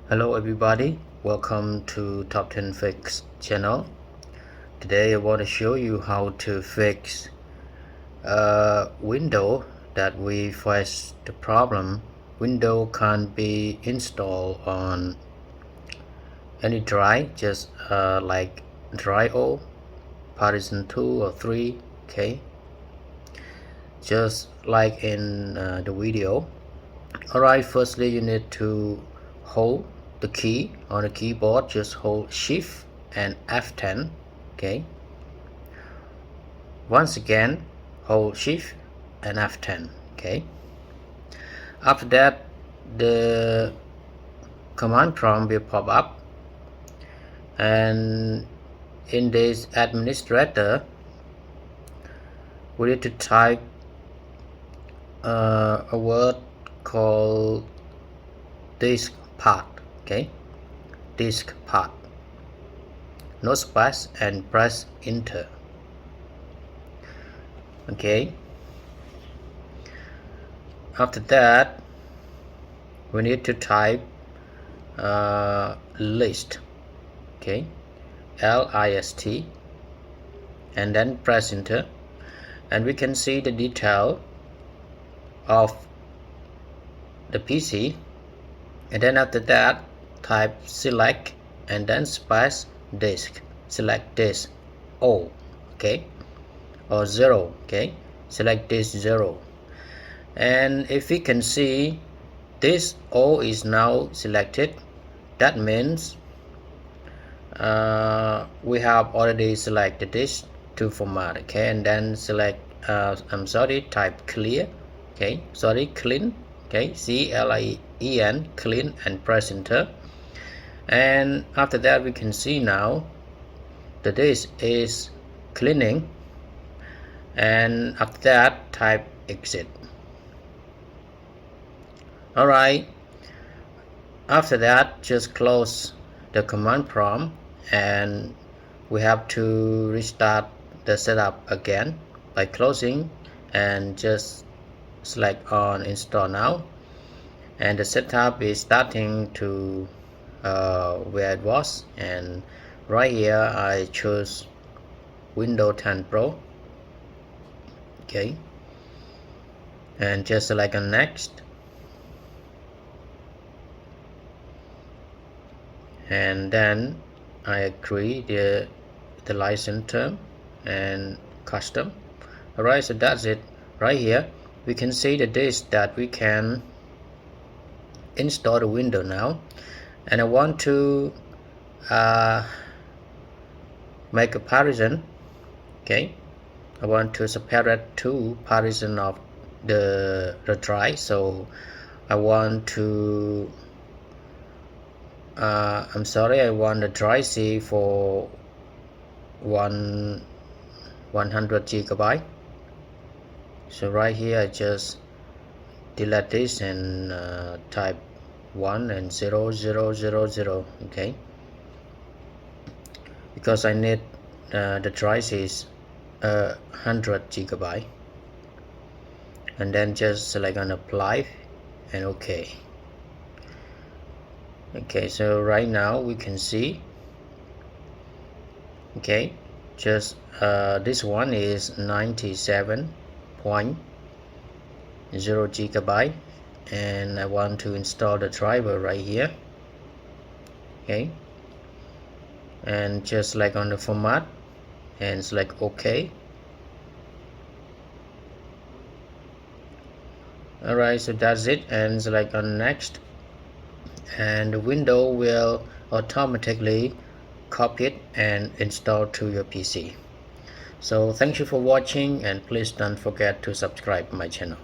Hello everybody, welcome to TopTeenFix channel. Today I want to show you how to fix a window that we face the problem. Window can't be installed on any drive, just like drive O, partition 2 or 3, okay, just like in the video. Alright, firstly you need to hold the key on the keyboard, just hold shift and F10, okay. Once again hold shift and F10, okay. After that the command prompt will pop up, and in this administrator we need to type a word called disk part, okay, disk part, no space, and press enter, okay. After that we need to type list, okay, LIST, and then press enter, and we can see the detail of the PC. And then after that type select and then space disk, select disk O, okay, or 0, okay, select disk 0, and if we can see this O is now selected, that means we have already selected this to format, okay. And then select type clear, okay, clean, okay, CLIEN, clean, and press enter. And after that we can see now the disk is cleaning, and after that type exit. Alright, after that just close the command prompt, and we have to restart the setup again by closing and just select on install now, and the setup is starting to where it was, and right here I choose Windows 10 Pro, okay, and just select on next, and then I agree the license term and custom. Alright, so that's it. Right here we can see the disk that we can install the window now, and I want to make a partition, okay. I want to separate two partition of the drive, so I want to I want the drive C for 100 GB. So right here I just delete this and type 1 and 0 0 0 0, okay, because I need the drive is 100 GB, and then just select on apply and okay. Okay, so right now we can see, okay, just this one is 97.0 GB, and I want to install the driver right here, okay, and just select on the format and select OK. Alright, so that's it, and select on next, and the window will automatically copy it and install to your PC. So thank you for watching, and please don't forget to subscribe my channel.